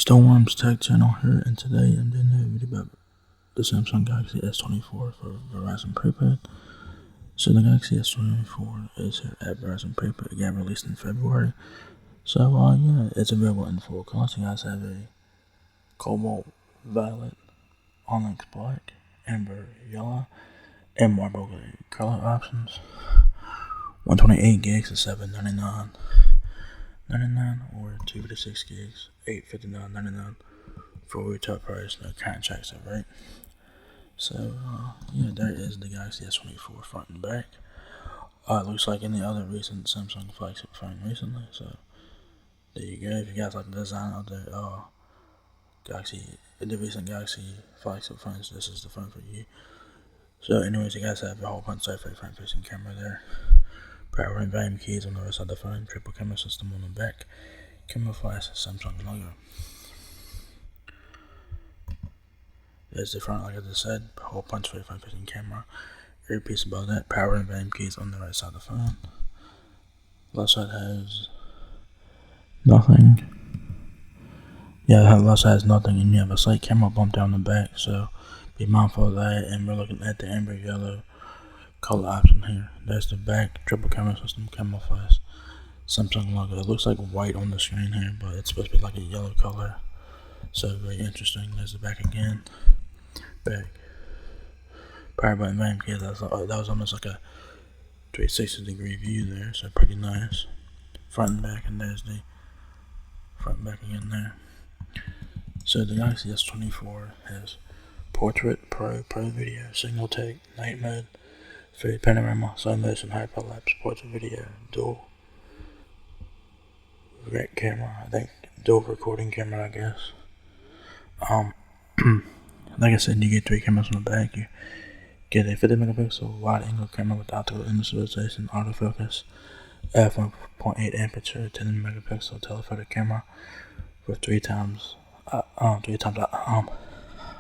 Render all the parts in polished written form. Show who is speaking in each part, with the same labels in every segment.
Speaker 1: Storm's Tech Channel here, and today I'm doing a video about the Samsung Galaxy S24 for Verizon Prepaid. So the Galaxy S24 is here at Verizon Prepaid. It got released in February. So yeah, it's available in full color. So you guys have a cobalt violet, onyx black, amber yellow, and marble gray color options. 128 gigs is $799.99 or 256 gigs, $859.99 for retail price. No contracts, right? So yeah, there is the Galaxy S24 front and back. It looks like any other recent Samsung flagship phone recently. So there you go. If you guys like the design of the recent Galaxy flagship phones, this is the phone for you. So anyways, you guys have a whole bunch of front-facing camera there. Power and volume keys on the right side of the phone. Triple camera system on the back. Camera flash, Samsung logo. There's the front, like I just said. A whole bunch of front-facing camera. Earpiece above that. Power and volume keys on the right side of the phone. Left side has nothing. Yeah, the left side has nothing, and you have a slight camera bump down the back, so be mindful of that. And we're looking at the amber yellow color option here. There's the back, triple camera system, camera flash, Samsung logo. It looks like white on the screen here, but it's supposed to be like a yellow color. So very interesting. There's the back again. Back. Power button, volume keys. That was almost like a 360-degree view there, so pretty nice. Front and back, and there's the front and back again there. So the Galaxy S24 has portrait, pro video, signal take, night mode, free panorama, slow motion, hyperlapse, portrait video, dual rec camera, I think dual recording camera, I guess. Like I said, you get 3 cameras on the back. You get a 50 megapixel wide angle camera with optical image stabilization, autofocus, f1.8 aperture, 10 megapixel telephoto camera with 3 times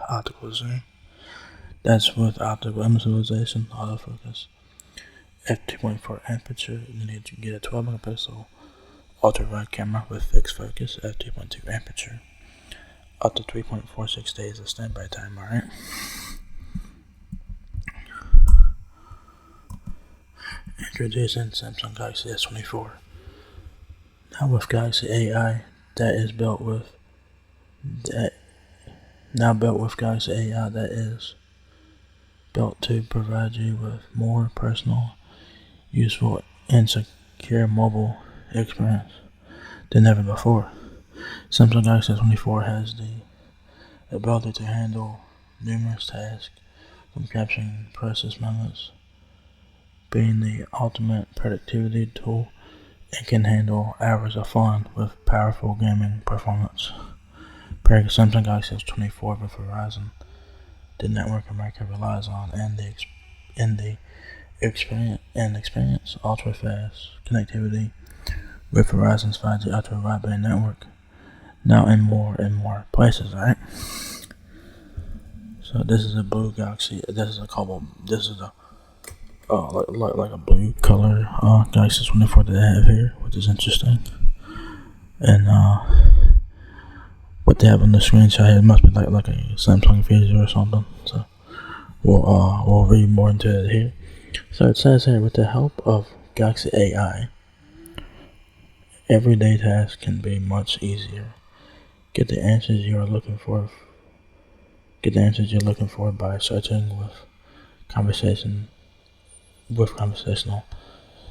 Speaker 1: optical zoom. That's with optical image stabilization, autofocus, f2.4 aperture. And then you get a 12 megapixel ultra wide camera with fixed focus, f2.2 aperture. Up to 3.46 days of standby time, alright? Introducing Samsung Galaxy S24. Now with Galaxy AI that is built with Galaxy AI that is built to provide you with more personal, useful, and secure mobile experience than ever before. Samsung Galaxy S24 has the ability to handle numerous tasks, from capturing process moments, being the ultimate productivity tool, and can handle hours of fun with powerful gaming performance. Pairing Samsung Galaxy S24 with Verizon, the network America relies on, and the experience ultra-fast connectivity with Verizon's 5G ultra wideband network, now in more and more places, right? So this is a blue Galaxy. This is a cobalt. This is a like a blue color Galaxy S24 that they have here, which is interesting. And what they have on the screenshot here must be like a Samsung Features or something. So we'll read more into it here. So it says here, with the help of Galaxy AI, everyday tasks can be much easier. Get the answers you're looking for by searching with conversational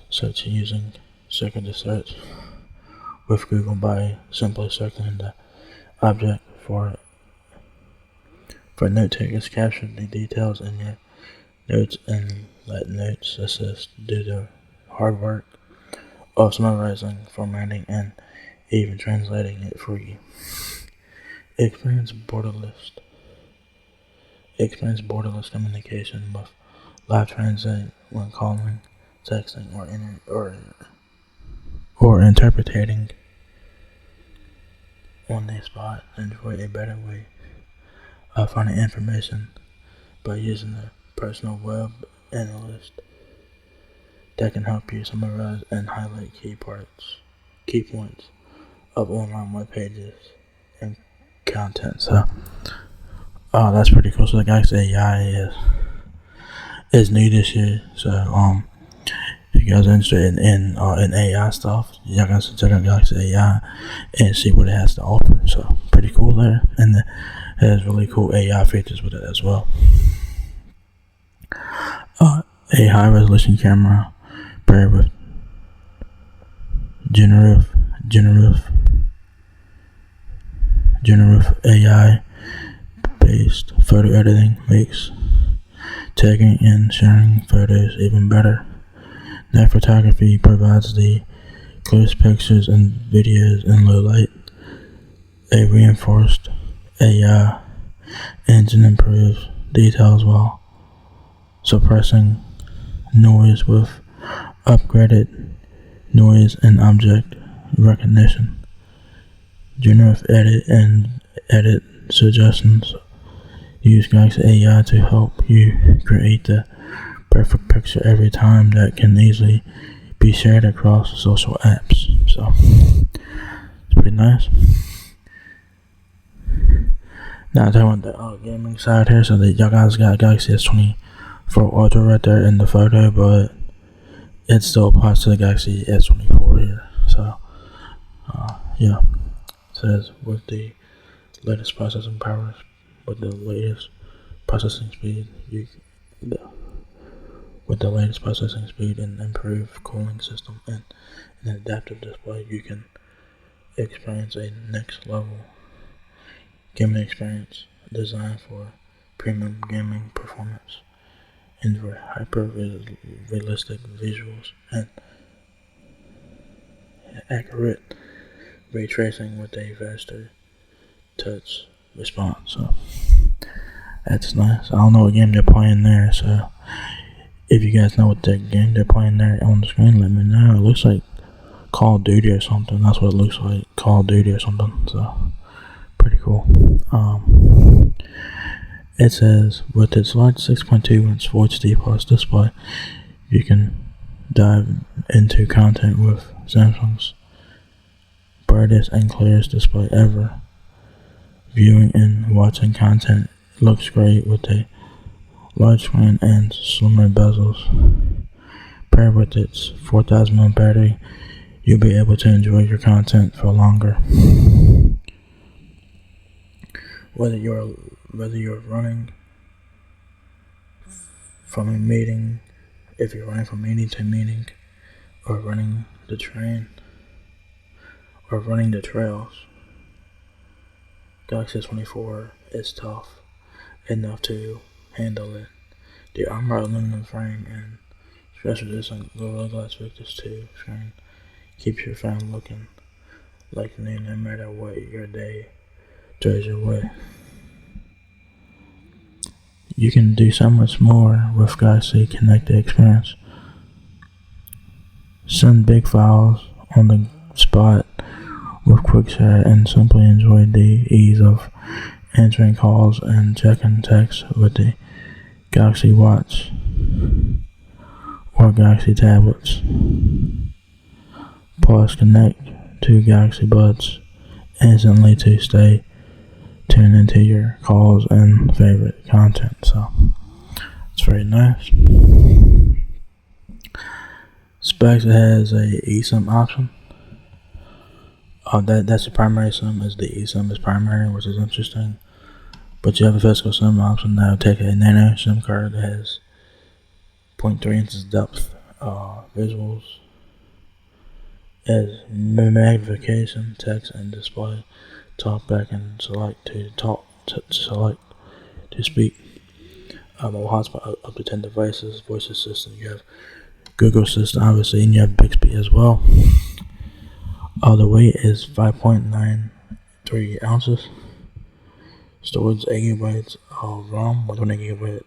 Speaker 1: search, using circuit to search with Google by simply searching the object for note takers. Capture the details in your notes and let Notes Assist do the hard work of summarizing, formatting, and even translating it for you. Experience borderless communication with Live Translate when calling, texting, or interpreting on the spot. Enjoy a better way of finding information by using a personal web analyst that can help you summarize and highlight key points of online web pages and content. So that's pretty cool. So the Galaxy AI is new this year. So if you guys are interested in AI stuff, y'all guys can check out Galaxy AI and see what it has to offer. So pretty cool there, and it has really cool AI features with it as well. A high resolution camera paired with generative AI based photo editing makes tagging and sharing photos even better. Night photography provides the clearest pictures and videos in low light. A reinforced AI engine improves details while suppressing noise with upgraded noise and object recognition. Generative edit suggestions use Galaxy AI to help you create the perfect picture every time that can easily be shared across social apps. So it's pretty nice. Now talking about the gaming side here, so that y'all guys got Galaxy S24 Ultra right there in the photo, but it still applies to the Galaxy S24 here. So yeah, it says with the latest processing power, with the latest processing speed, with the latest processing speed and improved cooling system and an adaptive display, you can experience a next level gaming experience designed for premium gaming performance and for hyper realistic visuals and accurate ray tracing with a faster touch response. So that's nice. I don't know what game they're playing there, so if you guys know what the game they're playing there on the screen, let me know. It looks like Call of Duty or something. That's what it looks like, Call of Duty or something. So pretty cool. It says with its large 6.2-inch Full HD Plus display, you can dive into content with Samsung's brightest and clearest display ever. Viewing and watching content looks great with a large screen and slimmer bezels. Paired with its 4,000 mAh battery, you'll be able to enjoy your content for longer. Whether you're running from a meeting, if you're running from meeting to meeting, or running the train, or running the trails, Galaxy S24 is tough enough to handle it. The armored aluminum frame and stress-resistant Gorilla Glass Victus 2 screen keeps your phone looking like new no matter what your day throws your way. You can do so much more with Galaxy Connected Experience. Send big files on the spot with quick share and simply enjoy the ease of answering calls and checking texts with the Galaxy Watch or Galaxy tablets. Plus connect to Galaxy Buds instantly to stay tuned into your calls and favorite content. So it's very nice. Specs has a eSIM option. That's the primary SIM, is the eSIM is primary, which is interesting. But you have a physical SIM option that will take a nano SIM card that has 0.3 inches depth visuals as magnification, text, and display. Talk back and select to talk, select to speak. Mobile hotspot up to 10 devices. Voice assistant. You have Google Assistant, obviously, and you have Bixby as well. The weight is 5.93 ounces. Storage 8 gigabytes of RAM, 128 gigabytes.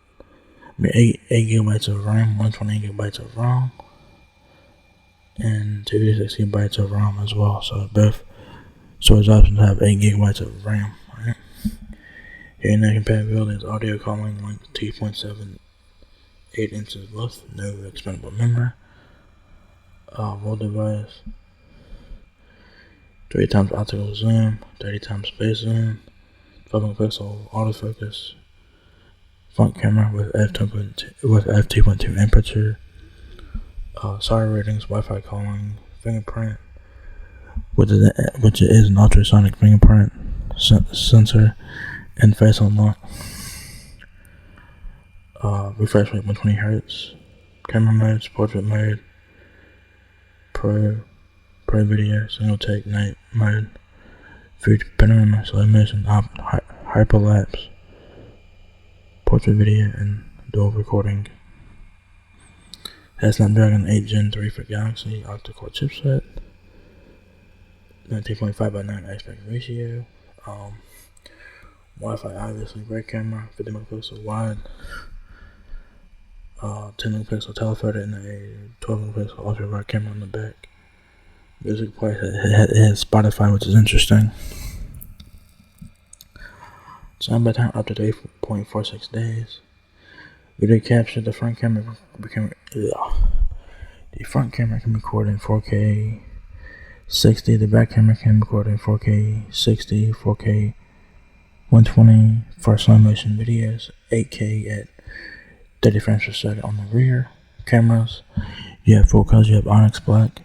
Speaker 1: 8 gigabytes of RAM, 128 gigabytes of ROM, and 256 gigabytes of ROM as well. So both storage options have 8 gigabytes of RAM. Right? Internet compatibility is audio calling length 2.78 inches width, no expandable memory. Full device, 3 times optical zoom, 30 times space zoom, 12-megapixel autofocus front camera with f2.2 aperture, SAR ratings, Wi-Fi calling, fingerprint, which is an ultrasonic fingerprint sensor, and face unlock. Refresh rate 120 Hz. Camera modes: portrait mode, pro video, single take, night mode, food panorama, slow motion, hyperlapse, portrait video, and dual recording. Has Snapdragon 8 Gen 3 for Galaxy octa-core chipset, 19.5:9 aspect ratio, Wi-Fi obviously, great camera, 50 megapixel wide, 10 megapixel telephoto, and a 12 megapixel ultra wide camera on the back. Music player, it has Spotify, which is interesting. Sound time up to 8.46 days. Video capture: the front camera can record in 4K 60. The back camera can record in 4K 60, 4K 120 for slow motion videos, 8K at 30 frames per second on the rear cameras. You have full colors. You have onyx black,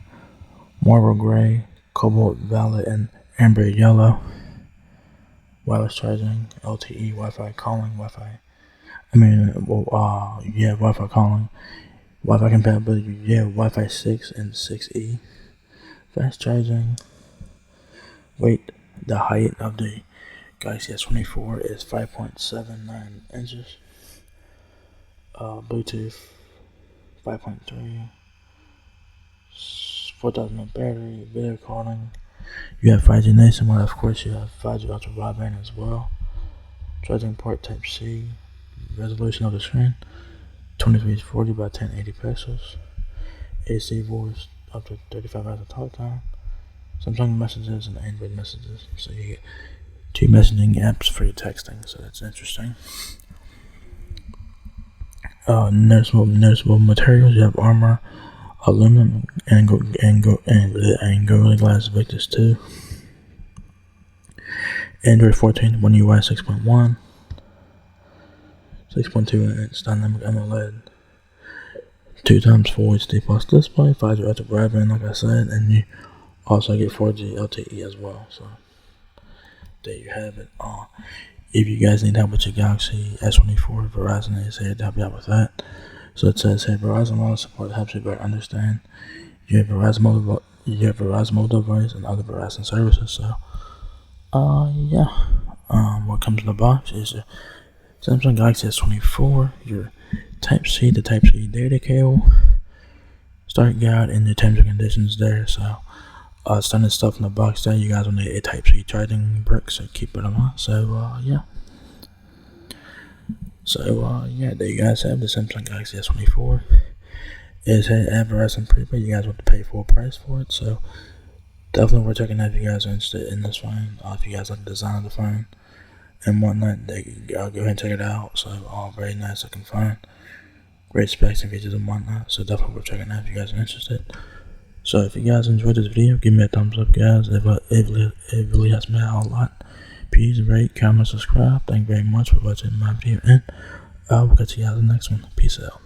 Speaker 1: marble gray, cobalt violet, and amber yellow. Wireless charging, LTE, Wi-Fi calling, Wi-Fi calling, Wi-Fi compatibility, Wi-Fi 6 and 6E. Fast charging. Weight: the height of the Galaxy S24 is 5.79 inches. Bluetooth 5.3. 4,000 mAh battery. Video calling. You have 5G nationwide, of course. You have 5G ultra wideband as well. Charging port Type-C. Resolution of the screen 2340 by 1080 pixels. AC voice up to 35 hours of talk time. Samsung messages and Android messages. So you get 2 messaging apps for your texting. So that's interesting. Noticeable materials: you have armor, aluminum, and Gorilla Glass Victus 2. Android 14, One UI 6.1, 6.2 inch dynamic AMOLED, 2x Full HD plus display, 5G ultra wideband, like I said, and you also get 4G LTE as well. So there you have it. If you guys need help with your Galaxy S24, Verizon is here to help you out with that. So it says here, Verizon Wireless Support helps you better understand your Verizon mobile device and other Verizon services. So, what comes in the box is your Samsung Galaxy S24, your Type-C to Type-C data cable, start guide, and your terms and conditions there. So, standard stuff in the box there. You guys will need a Type-C charging brick, so keep it in mind. So, there you guys have the Samsung Galaxy S24. It's at Verizon Prepaid. You guys want to pay full price for it, so definitely worth checking out if you guys are interested in this phone. If you guys like the design of the phone and whatnot, go ahead and check it out. So, very nice looking phone. Great specs and features and whatnot, so definitely worth checking out if you guys are interested. So, if you guys enjoyed this video, give me a thumbs up, guys. It really helps me out a lot. Please rate, comment, subscribe. Thank you very much for watching my video, and we'll catch you guys in the next one. Peace out.